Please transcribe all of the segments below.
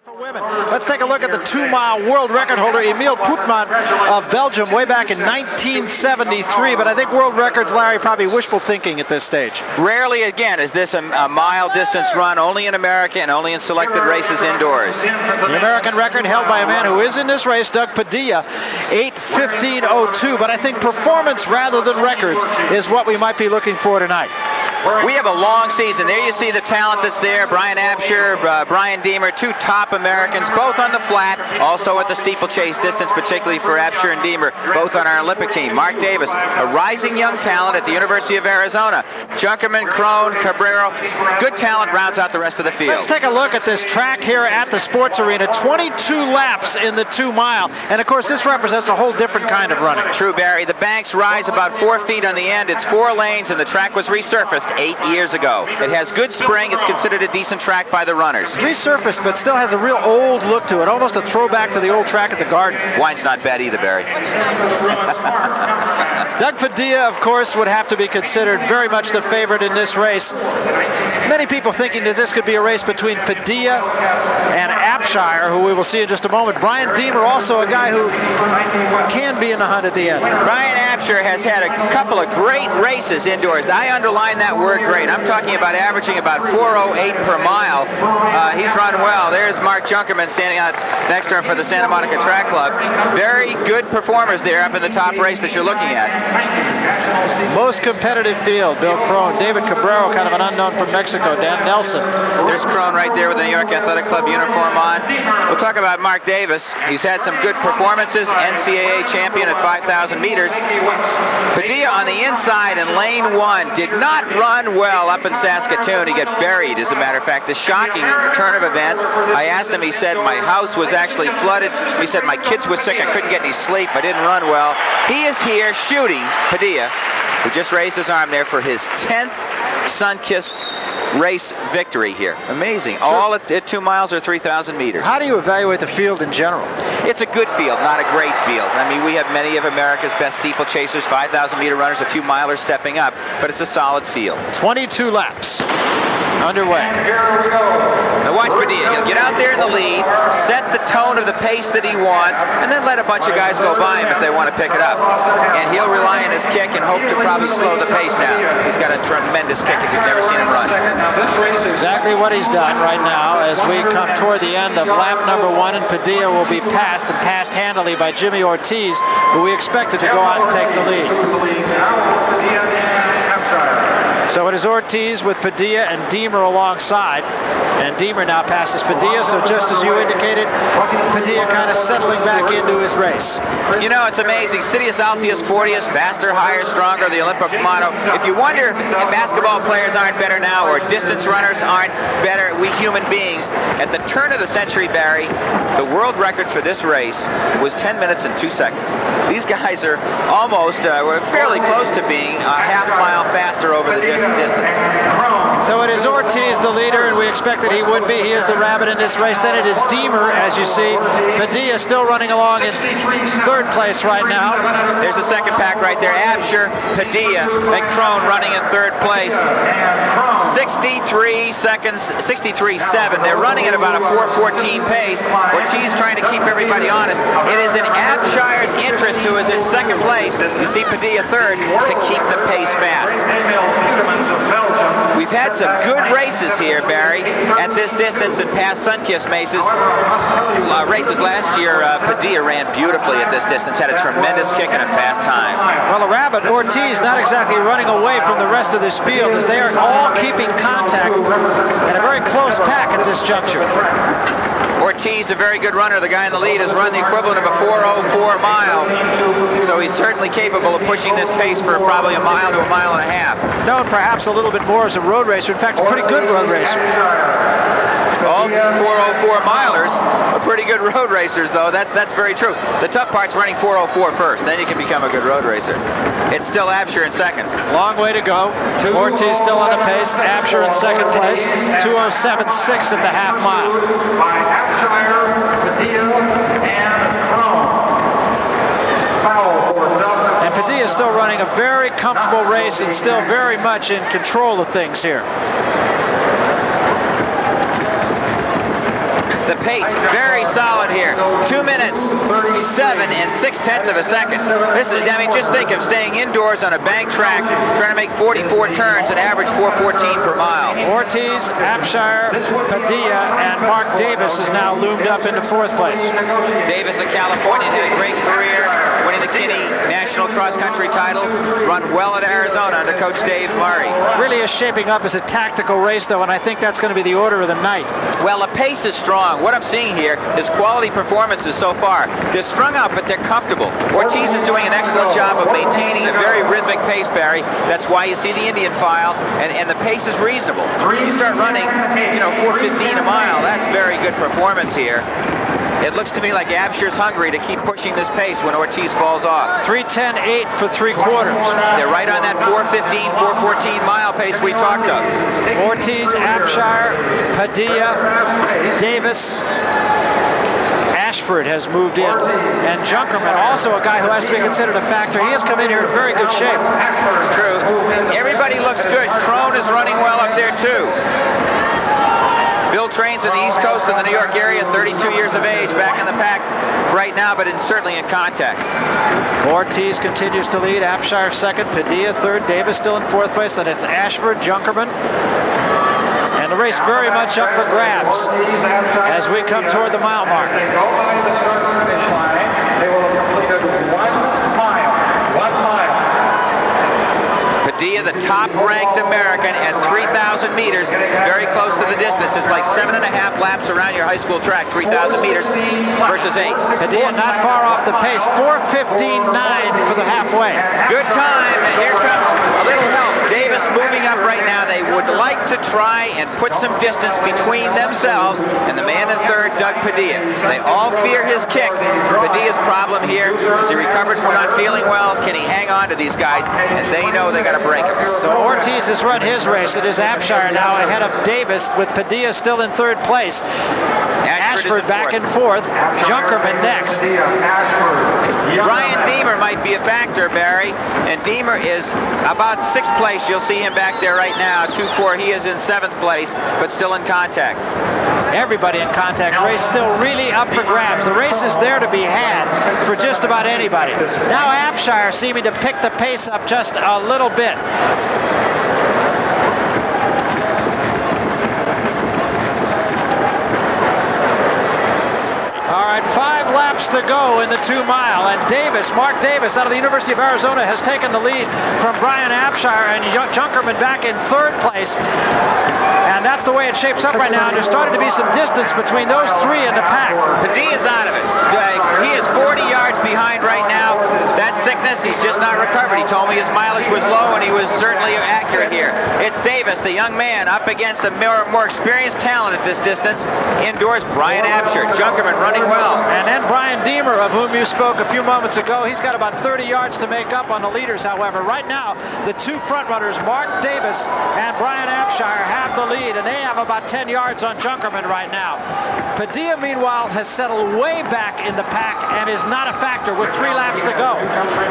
For women. Let's take a look at the 2-mile world record holder, Emil Putman of Belgium, way back in 1973. But I think world records, Larry, probably wishful thinking at this stage. Rarely again is this a mile distance run, only in America and only in selected races indoors. The American record held by a man who is in this race, Doug Padilla, 8:15:02. But I think performance rather than records is what we might be looking for tonight. We have a long season. There you see the talent that's there. Brian Abshire, Brian Diemer, two top Americans, both on the flat, also at the steeplechase distance, particularly for Abshire and Diemer, both on our Olympic team. Marc Davis, a rising young talent at the University of Arizona. Junkermann, Krohn, Cabrero, good talent rounds out the rest of the field. Let's take a look at this track here at the sports arena. 22 laps in the 2-mile, and of course this represents a whole different kind of running. True, Barry. The banks rise about 4 feet on the end. It's 4 lanes, and the track was resurfaced 8 years ago. It has good spring. It's considered a decent track by the runners. Resurfaced, but still has a real old look to it, almost a throwback to the old track at the Garden. Wine's not bad either, Barry. Doug Padilla, of course, would have to be considered very much the favorite in this race. Many people thinking that this could be a race between Padilla and Abshire, who we will see in just a moment. Brian Diemer, also a guy who can be in the hunt at the end. Brian Abshire has had a couple of great races indoors. I underline that word great. I'm talking about averaging about 4:08 per mile. He's run well. There's Mark Junkermann standing out next to him for the Santa Monica Track Club. Very good performers there up in the top race that you're looking at. Most competitive field, Bill Krohn, David Cabrero, kind of an unknown from Mexico, Dan Nelson. There's Krohn right there with the New York Athletic Club uniform on. We'll talk about Marc Davis. He's had some good performances, NCAA champion at 5,000 meters. Padilla on the inside in lane 1 did not run well up in Saskatoon. He got buried, as a matter of fact. A shocking turn of events. I asked him, he said, my house was actually flooded. He said, my kids were sick, I couldn't get any sleep, I didn't run well. He is here shooting Padilla, who just raised his arm there for his 10th Sunkist race victory here. Amazing. All at 2 miles or 3,000 meters. How do you evaluate the field in general? It's a good field, not a great field. I mean, we have many of America's best steeplechasers, 5,000 meter runners, a few milers stepping up, but it's a solid field. 22 laps underway. Here we go. Now watch Padilla. He'll get out there in the lead, set the tone of the pace that he wants, and then let a bunch of guys go by him if they want to pick it up. And he'll rely on his kick and hope to probably slow the pace down. He's got a tremendous kick if you've never seen him run. This race is exactly what he's done right now as we come toward the end of lap number 1, and Padilla will be passed, and passed handily by Jimmy Ortiz, who we expected to go out and take the lead. So it is Ortiz with Padilla and Diemer alongside. And Diemer now passes Padilla, so just as you indicated, Padilla kind of settling back into his race. You know, it's amazing. Citius Altius Fortius, faster, higher, stronger, the Olympic motto. If you wonder if basketball players aren't better now or distance runners aren't better, we human beings, at the turn of the century, Barry, the world record for this race was 10 minutes and 2 seconds. These guys are almost, we're fairly close to being a half mile faster over the distance. So it is Ortiz the leader, and we expected he would be. He is the rabbit in this race. Then it is Diemer, as you see. Padilla still running along in 3rd place right now. There's the second pack right there. Abshire, Padilla, and Krohn running in 3rd place. 63 seconds, 63.7. They're running at about a 4:14 pace. Ortiz trying to keep everybody honest. It is in Abshire's interest, who is in 2nd place. You see Padilla 3rd, to keep the pace fast. We've had some good races here, Barry, at this distance and past Sunkist races. Races last year, Padilla ran beautifully at this distance, had a tremendous kick and a fast time. Well, the rabbit, Ortiz, not exactly running away from the rest of this field, as they are all keeping contact and a very close pack at this juncture. Ortiz, a very good runner. The guy in the lead has run the equivalent of a 4:04 mile. So he's certainly capable of pushing this pace for probably a mile to a mile and a half. Known perhaps a little bit more as a road racer. In fact, a pretty good road racer. All 4:04 milers are pretty good road racers, though. That's very true. The tough part's running 4:04 first. Then you can become a good road racer. It's still Abshire in 2nd. Long way to go. Ortiz still on the pace. Abshire in 2nd place. 2:07.6 at the half mile. By Abshire, Padilla, and Krohn. And Padilla is still running a very comfortable race and still very much in control of things here. The pace, very solid here. 2 minutes, 7 6/10 of a second. This is, I mean, just think of staying indoors on a bank track, trying to make 44 turns and average 4:14 per mile. Ortiz, Abshire, Padilla, and Marc Davis is now loomed up into 4th place. Davis of California has had a great career, winning the Kinney National Cross Country title, run well at Arizona under Coach Dave Murray. Really is shaping up as a tactical race, though, and I think that's going to be the order of the night. Well, the pace is strong. What I'm seeing here is quality performances so far. They're strung out, but they're comfortable. Ortiz is doing an excellent job of maintaining a very rhythmic pace, Barry. That's why you see the Indian file, and the pace is reasonable. You start running, 4:15 a mile. That's very good performance here. It looks to me like Abshire's hungry to keep pushing this pace when Ortiz falls off. 3:10.8 for 3/4. They're right on that 4:15, 4:14 mile pace we talked of. Ortiz, Abshire, Padilla, Davis, Ashford has moved in, and Junkermann, also a guy who has to be considered a factor. He has come in here in very good shape. It's true. Everybody looks good. Krohn is running well up there too. Bill trains in the East Coast in the New York area, 32 years of age, back in the pack right now, but certainly in contact. Ortiz continues to lead, Abshire 2nd, Padilla 3rd, Davis still in 4th place, then it's Ashford, Junkermann. And the race very much up for grabs as we come toward the mile mark. They will have completed 1 mile. 1 mile. Padilla, the top-ranked American at 3,000 meters, very close to the distance. It's like 7.5 laps around your high school track, 3,000 meters versus 8. Padilla not far off the pace, 4:15.9 for the halfway. Good time, and here comes a little help. Davis moving up right now. They would like to try and put some distance between themselves and the man in 3rd, Doug Padilla. They all fear his kick. Padilla's problem here is he recovered from not feeling well. Can he hang on to these guys? And they know they got to break him. So Ortiz has run his race. It is Abshire now ahead of Davis, with Padilla still in 3rd place. Ashford back in 4th. Junkermann next. Brian Diemer might be a factor, Barry. And Diemer is about 6th place. You'll see him back there right now. 2-4. He is in 7th place, but still in contact. Everybody in contact. The race still really up for grabs. The race is there to be had for just about anybody. Now Abshire seeming to pick the pace up just a little bit. All right, 5 laps to go in the 2 mile, and Davis, Marc Davis out of the University of Arizona, has taken the lead from Brian Abshire, and Junkermann back in 3rd place. And that's the way it shapes up right now. There's starting to be some distance between those 3 in the pack. Padilla's out of it. He is 40 yards behind right now. That sickness, he's just not recovered. He told me his mileage was low, and he was certainly accurate here. It's Davis, the young man, up against a more experienced talent at this distance. Indoors, Brian Abshire. Junkermann running well. And then Brian Diemer, of whom you spoke a few moments ago. He's got about 30 yards to make up on the leaders, however. Right now, the 2 front runners, Marc Davis and Brian Abshire, have the lead, and they have about 10 yards on Junkermann right now. Padilla, meanwhile, has settled way back in the pack and is not a factor with 3 laps to go.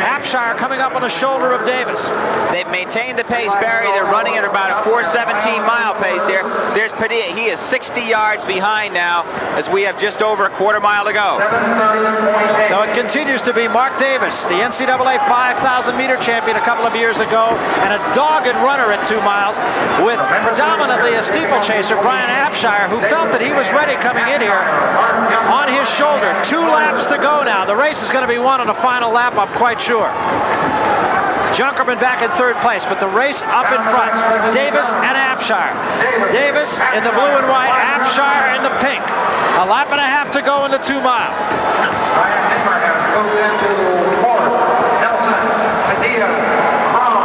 Abshire coming up on the shoulder of Davis. They've maintained the pace, Barry. They're running at about a 4:17 mile pace here. There's Padilla. He is 60 yards behind now as we have just over a quarter mile to go. So it continues to be Marc Davis, the NCAA 5,000 meter champion a couple of years ago, and a dogged runner at 2 miles, with predominantly a steeplechaser, Brian Abshire, who felt that he was ready coming in here on his shoulder. 2 laps to go now. The race is going to be won on the final lap, I'm quite sure. Junkermann back in 3rd place, but the race up in front. Davis and Abshire. Davis in the blue and white, Abshire in the pink. A lap and a half to go in the 2 mile.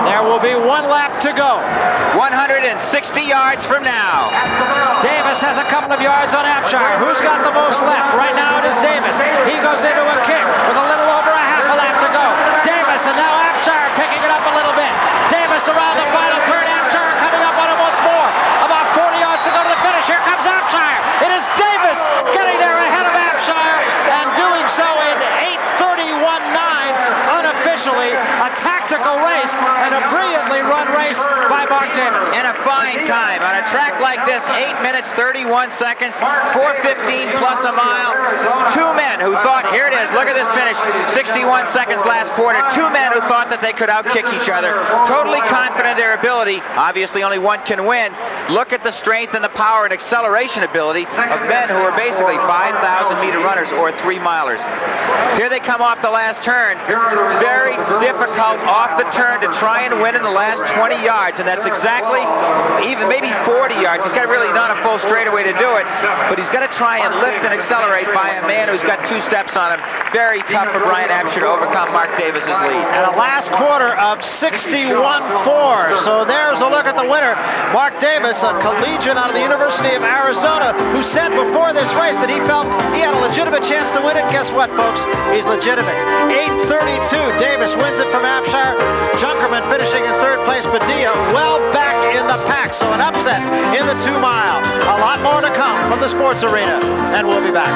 There will be 1 lap to go. 160 yards from now. Davis has a couple of yards on Abshire. Who's got the most left? Right now it is Davis. He goes into a kick with a little over a half a lap to go. Davis, and now Abshire picking it up a little bit. Davis around the final turn. Abshire coming up on him once more. About 40 yards to go to the finish. Here comes Abshire. It is Davis getting there ahead of Abshire and doing so in 8:31.9 unofficially. A tactical race and a brilliantly run race by Marc Davis. And a fine time on a track like this. 8 minutes, 31 seconds, 4:15 plus a mile. Two men who thought, here it is, look at this finish, 61 seconds last quarter. Two men who thought that they could outkick each other. Totally confident in their ability. Obviously, only one can win. Look at the strength and the power and acceleration ability of men who are basically 5,000-meter runners or 3-milers. Here they come off the last turn. Very difficult off the turn to try and win in the last 20 yards, and that's exactly, even maybe 40 yards. He's got really not a full straightaway to do it, but he's got to try and lift and accelerate by a man who's got 2 steps on him. Very tough for Brian Abshire to overcome Marc Davis's lead. And a last quarter of 61-4. So there's a look at the winner, Marc Davis, a collegiate out of the University of Arizona, who said before this race that he felt he had a legitimate chance to win it. Guess what, folks? He's legitimate. 8:32. Davis wins it from Abshire. Junkermann finishing in 3rd place. Padilla well back in the pack. So an upset in the 2-mile. A lot more to come from the sports arena. And we'll be back.